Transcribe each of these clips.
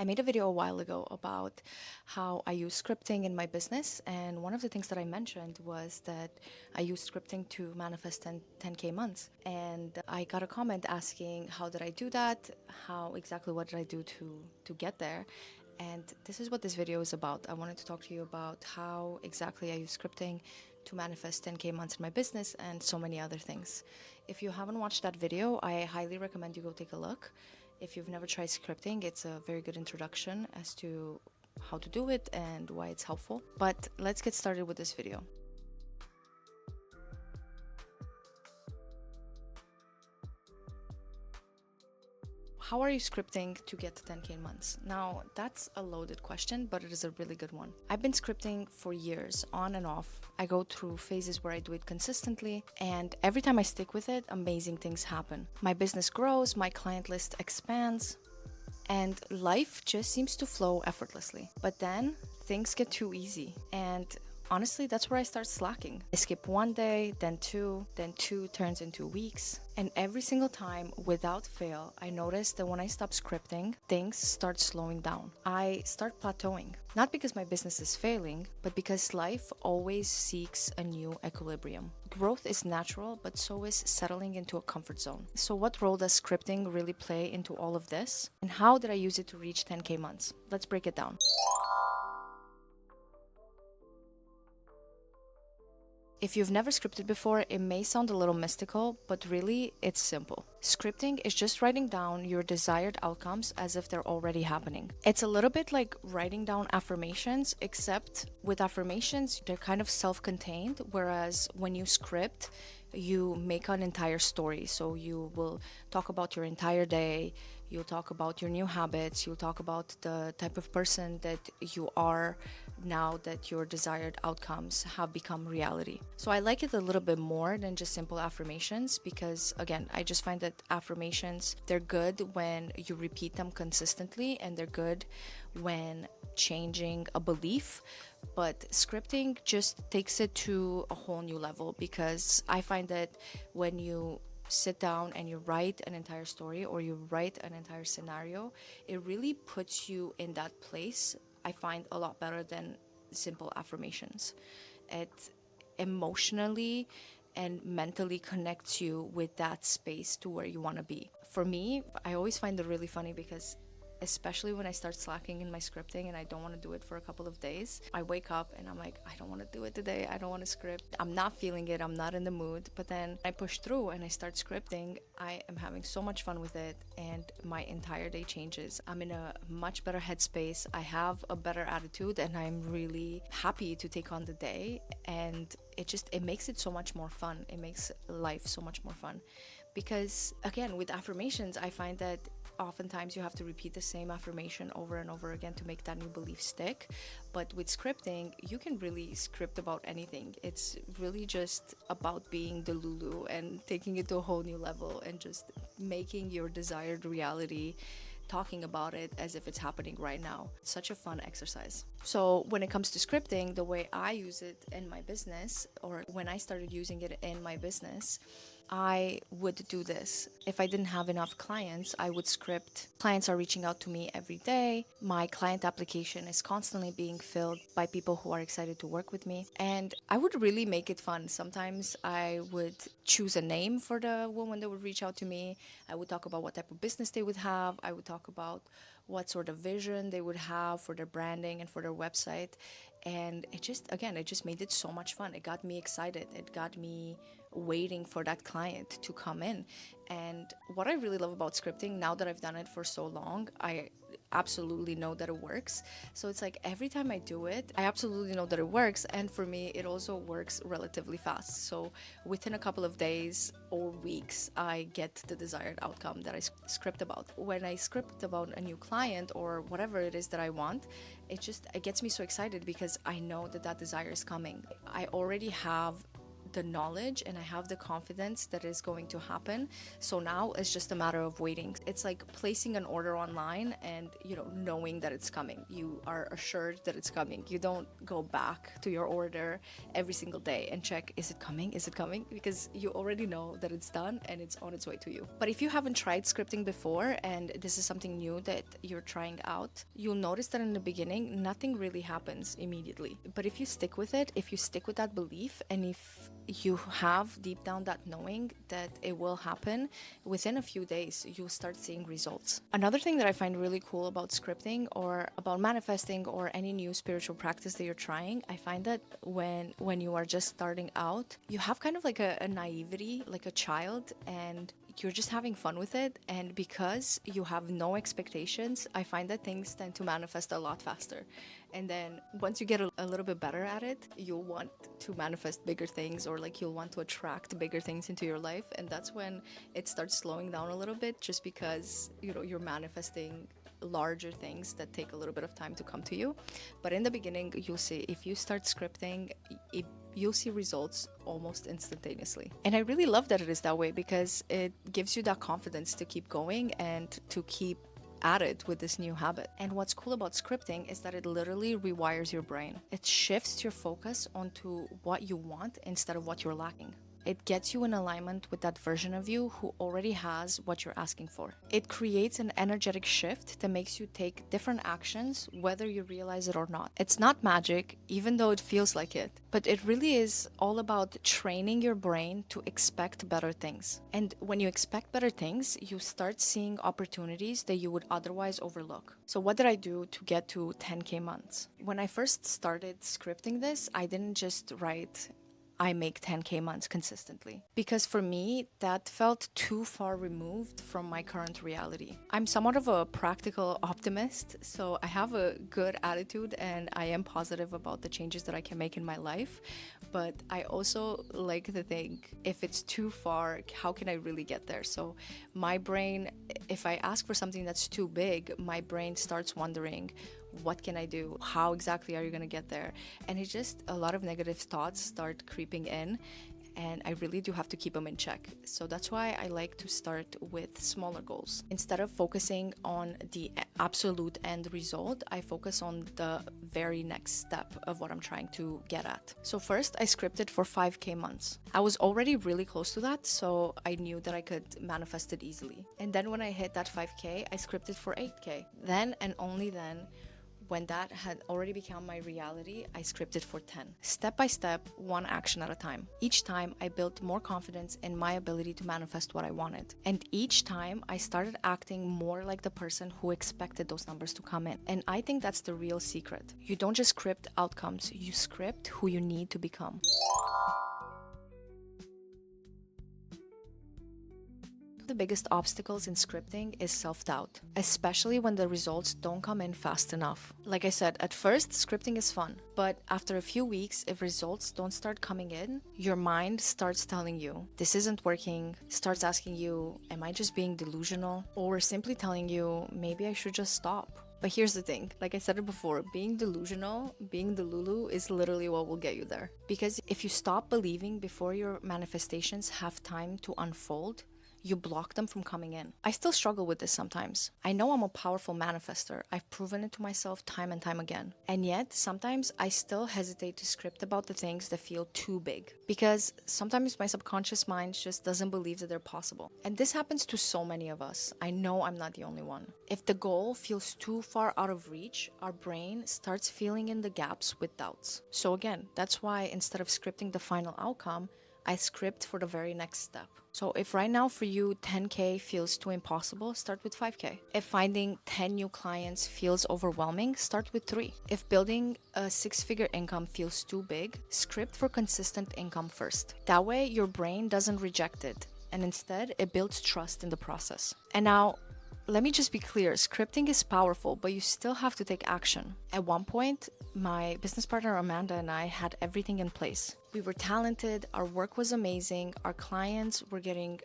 I made a video a while ago about how I use scripting in my business, and one of the things that I mentioned was that I use scripting to manifest 10K months. And I got a comment asking how did I do that? How exactly what did I do to get there? And this is what this video is about. I wanted to talk to you about how exactly I use scripting to manifest 10K months in my business and so many other things. If you haven't watched that video, I highly recommend you go take a look. If you've never tried scripting, it's a very good introduction as to how to do it and why it's helpful. But let's get started with this video. How are you scripting to get to 10K months? Now, that's a loaded question, but it is a really good one. I've been scripting for years, on and off. I go through phases where I do it consistently, and every time I stick with it, amazing things happen. My business grows, my client list expands, and life just seems to flow effortlessly. But then things get too easy, and honestly, that's where I start slacking. I skip one day, then two turns into weeks. And every single time, without fail, I notice that when I stop scripting, things start slowing down. I start plateauing. Not because my business is failing, but because life always seeks a new equilibrium. Growth is natural, but so is settling into a comfort zone. So what role does scripting really play into all of this? And how did I use it to reach 10K months? Let's break it down. If you've never scripted before, it may sound a little mystical, but really, it's simple. Scripting is just writing down your desired outcomes as if they're already happening. It's a little bit like writing down affirmations, except with affirmations, they're kind of self-contained, whereas when you script, you make an entire story. So you will talk about your entire day, you'll talk about your new habits, you'll talk about the type of person that you are now that your desired outcomes have become reality. So I like it a little bit more than just simple affirmations because, again, I just find that affirmations, they're good when you repeat them consistently and they're good when changing a belief. But scripting just takes it to a whole new level because I find that when you sit down and you write an entire story or you write an entire scenario, it really puts you in that place. I find a lot better than simple affirmations. It emotionally and mentally connects you with that space to where you want to be. For me, I always find it really funny because especially when I start slacking in my scripting and I don't want to do it for a couple of days, I wake up and I'm like, I don't want to do it today. I don't want to script. I'm not feeling it. I'm not in the mood. But then I push through and I start scripting. I am having so much fun with it and my entire day changes. I'm in a much better headspace. I have a better attitude and I'm really happy to take on the day. And it makes it so much more fun. It makes life so much more fun. Because again, with affirmations, I find that oftentimes you have to repeat the same affirmation over and over again to make that new belief stick. But with scripting, you can really script about anything. It's really just about being the Lulu and taking it to a whole new level and just making your desired reality, talking about it as if it's happening right now. It's such a fun exercise. So when it comes to scripting, the way I use it in my business, or when I started using it in my business, I would do this. If I didn't have enough clients, I would script. Clients are reaching out to me every day. My client application is constantly being filled by people who are excited to work with me. And I would really make it fun. Sometimes I would choose a name for the woman that would reach out to me. I would talk about what type of business they would have. I would talk about what sort of vision they would have for their branding and for their website. And it just made it so much fun. It got me excited. It got me waiting for that client to come in. And what I really love about scripting, now that I've done it for so long, I absolutely know that it works. So it's like every time I do it, I absolutely know that it works. And for me, it also works relatively fast. So within a couple of days or weeks, I get the desired outcome that I script about. When I script about a new client or whatever it is that I want, it gets me so excited because I know that desire is coming. I already have the knowledge and I have the confidence that it's going to happen. So now it's just a matter of waiting. It's like placing an order online and, knowing that it's coming. You are assured that it's coming. You don't go back to your order every single day and check, is it coming? Is it coming? Because you already know that it's done and it's on its way to you. But if you haven't tried scripting before and this is something new that you're trying out, you'll notice that in the beginning, nothing really happens immediately. But if you stick with it, if you stick with that belief, and if you have deep down that knowing that it will happen, within a few days, you'll start seeing results. Another thing that I find really cool about scripting or about manifesting or any new spiritual practice that you're trying, I find that when you are just starting out, you have kind of like a naivety, like a child, and you're just having fun with it. And because you have no expectations, I find that things tend to manifest a lot faster. And then once you get a little bit better at it, you'll want to manifest bigger things, or like you'll want to attract bigger things into your life. And that's when it starts slowing down a little bit, just because, you're manifesting larger things that take a little bit of time to come to you. But in the beginning, you'll see, if you start scripting, you'll see results almost instantaneously. And I really love that it is that way, because it gives you that confidence to keep going and to keep at it with this new habit. And what's cool about scripting is that it literally rewires your brain. It shifts your focus onto what you want instead of what you're lacking. It gets you in alignment with that version of you who already has what you're asking for. It creates an energetic shift that makes you take different actions, whether you realize it or not. It's not magic, even though it feels like it, but it really is all about training your brain to expect better things. And when you expect better things, you start seeing opportunities that you would otherwise overlook. So what did I do to get to 10K months? When I first started scripting this, I didn't just write, I make 10K months consistently. Because for me, that felt too far removed from my current reality. I'm somewhat of a practical optimist, so I have a good attitude and I am positive about the changes that I can make in my life. But I also like to think, if it's too far, how can I really get there? So my brain, if I ask for something that's too big, my brain starts wondering, what can I do? How exactly are you going to get there? And it's just a lot of negative thoughts start creeping in, and I really do have to keep them in check. So that's why I like to start with smaller goals. Instead of focusing on the absolute end result, I focus on the very next step of what I'm trying to get at. So first, I scripted for 5K months. I was already really close to that, so I knew that I could manifest it easily. And then when I hit that 5K, I scripted for 8K. Then and only then, when that had already become my reality, I scripted for 10. Step by step, one action at a time. Each time, I built more confidence in my ability to manifest what I wanted. And each time, I started acting more like the person who expected those numbers to come in. And I think that's the real secret. You don't just script outcomes, you script who you need to become. The biggest obstacles in scripting is self-doubt, especially when the results don't come in fast enough. Like I said, at first, scripting is fun, but after a few weeks, if results don't start coming in, your mind starts telling you, this isn't working, starts asking you, am I just being delusional? Or simply telling you, maybe I should just stop. But here's the thing, like I said it before, being delusional, being the Lulu is literally what will get you there. Because if you stop believing before your manifestations have time to unfold, you block them from coming in. I still struggle with this sometimes. I know I'm a powerful manifester. I've proven it to myself time and time again. And yet, sometimes I still hesitate to script about the things that feel too big. Because sometimes my subconscious mind just doesn't believe that they're possible. And this happens to so many of us. I know I'm not the only one. If the goal feels too far out of reach, our brain starts filling in the gaps with doubts. So again, that's why instead of scripting the final outcome, I script for the very next step. So if right now for you 10K feels too impossible, start with 5K. If finding 10 new clients feels overwhelming, start with 3. If building a 6-figure income feels too big, script for consistent income first. That way your brain doesn't reject it, and instead it builds trust in the process. And now, let me just be clear, scripting is powerful, but you still have to take action. At one point, my business partner Amanda and I had everything in place. We were talented, our work was amazing, our clients were getting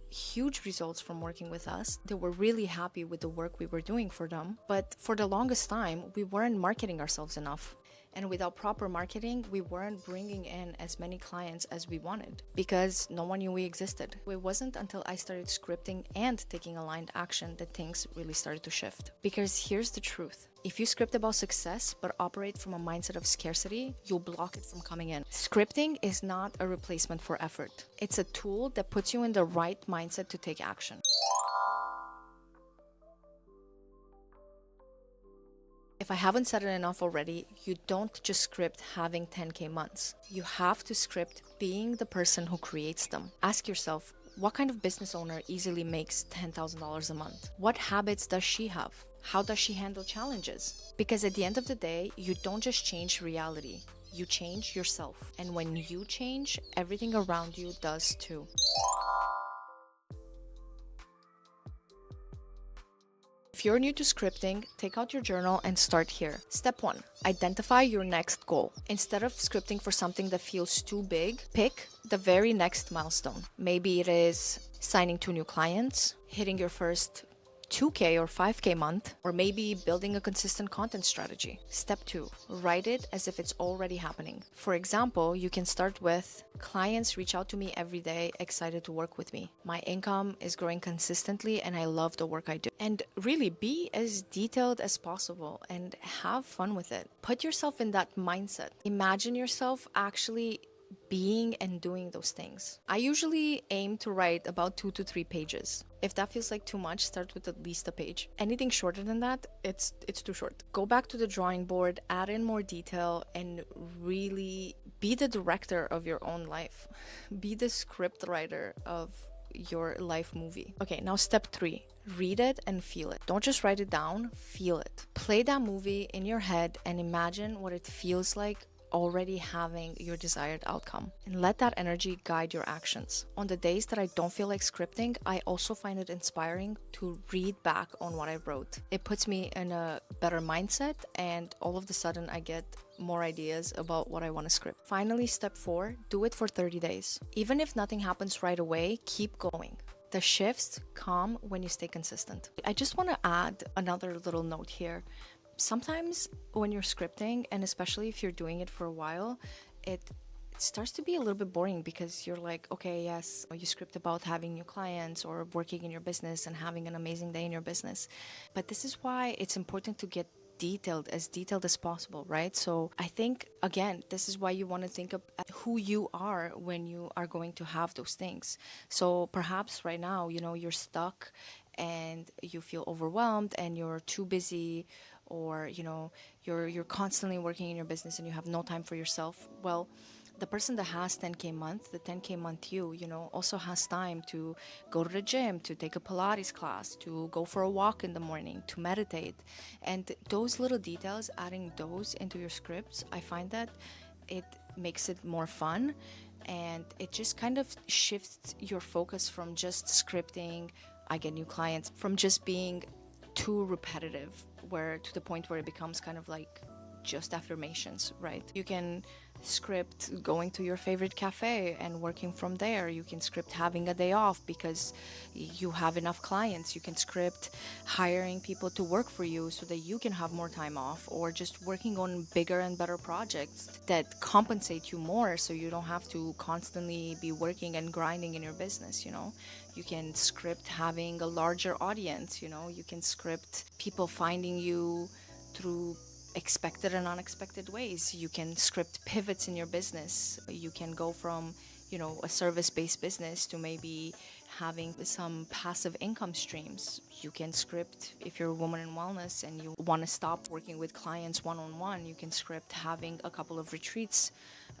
huge results from working with us. They were really happy with the work we were doing for them. But for the longest time, we weren't marketing ourselves enough. And without proper marketing, we weren't bringing in as many clients as we wanted because no one knew we existed. It wasn't until I started scripting and taking aligned action that things really started to shift. Because here's the truth. If you script about success but operate from a mindset of scarcity, you'll block it from coming in. Scripting is not a replacement for effort. It's a tool that puts you in the right mindset to take action. If I haven't said it enough already, you don't just script having 10K months. You have to script being the person who creates them. Ask yourself, what kind of business owner easily makes $10,000 a month? What habits does she have? How does she handle challenges? Because at the end of the day, you don't just change reality, you change yourself. And when you change, everything around you does too. If you're new to scripting, take out your journal and start here. Step 1, identify your next goal. Instead of scripting for something that feels too big, pick the very next milestone. Maybe it is signing 2 new clients, hitting your first 2K or 5K month, or maybe building a consistent content strategy. Step 2, write it as if it's already happening. For example, you can start with, clients reach out to me every day, excited to work with me. My income is growing consistently and I love the work I do. And really be as detailed as possible and have fun with it. Put yourself in that mindset. Imagine yourself actually being and doing those things. I usually aim to write about 2 to 3 pages. If that feels like too much, start with at least a page. Anything shorter than that, it's too short. Go back to the drawing board, add in more detail, and really be the director of your own life. Be the script writer of your life movie. Okay, now step 3. Read it and feel it. Don't just write it down, feel it. Play that movie in your head and imagine what it feels like already having your desired outcome, and let that energy guide your actions. On the days that I don't feel like scripting, I also find it inspiring to read back on what I wrote. It puts me in a better mindset, and all of a sudden I get more ideas about what I want to script. Finally, step 4, do it for 30 days. Even if nothing happens right away, keep going. The shifts come when you stay consistent. I just want to add another little note here. Sometimes when you're scripting, and especially if you're doing it for a while, it starts to be a little bit boring because you're like, okay, yes, you script about having new clients or working in your business and having an amazing day in your business. But this is why it's important to get detailed as possible, right? So I think, again, this is why you want to think of who you are when you are going to have those things. So perhaps right now, you're stuck and you feel overwhelmed and you're too busy, or you're constantly working in your business and you have no time for yourself. Well, the person that has 10K month, the 10K month also has time to go to the gym, to take a Pilates class, to go for a walk in the morning, to meditate. And those little details, adding those into your scripts, I find that it makes it more fun, and it just kind of shifts your focus from just scripting, I get new clients, from just being too repetitive, where to the point where it becomes kind of like just affirmations, right? You can script going to your favorite cafe and working from there. You can script having a day off because you have enough clients. You can script hiring people to work for you so that you can have more time off, or just working on bigger and better projects that compensate you more so you don't have to constantly be working and grinding in your business. You can script having a larger audience. You can script people finding you through expected and unexpected ways. You can script pivots in your business. You can go from, a service-based business to maybe having some passive income streams. You can script, if you're a woman in wellness and you want to stop working with clients one-on-one, you can script having a couple of retreats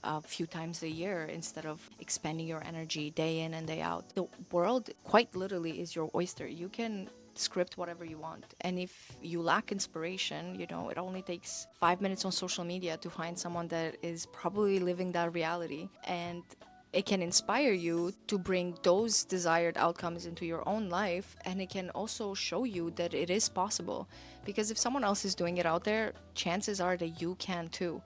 a few times a year instead of expending your energy day in and day out. The world quite literally is your oyster. You can script whatever you want. And if you lack inspiration, it only takes 5 minutes on social media to find someone that is probably living that reality, and it can inspire you to bring those desired outcomes into your own life. And it can also show you that it is possible, because if someone else is doing it out there, chances are that you can too.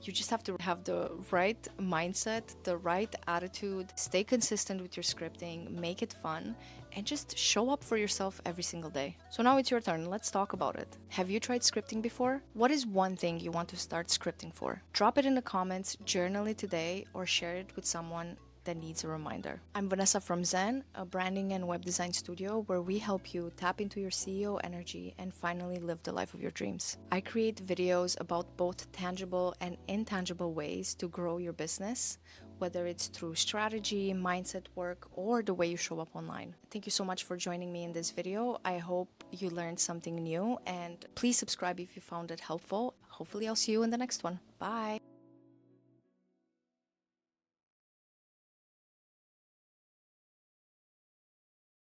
You just have to have the right mindset, the right attitude, stay consistent with your scripting, make it fun, and just show up for yourself every single day. So now it's your turn. Let's talk about it. Have you tried scripting before? What is one thing you want to start scripting for? Drop it in the comments, journal it today, or share it with someone that needs a reminder. I'm Vanessa from Zen, a branding and web design studio where we help you tap into your CEO energy and finally live the life of your dreams. I create videos about both tangible and intangible ways to grow your business, whether it's through strategy, mindset work, or the way you show up online. Thank you so much for joining me in this video. I hope you learned something new, and please subscribe if you found it helpful. Hopefully I'll see you in the next one. Bye!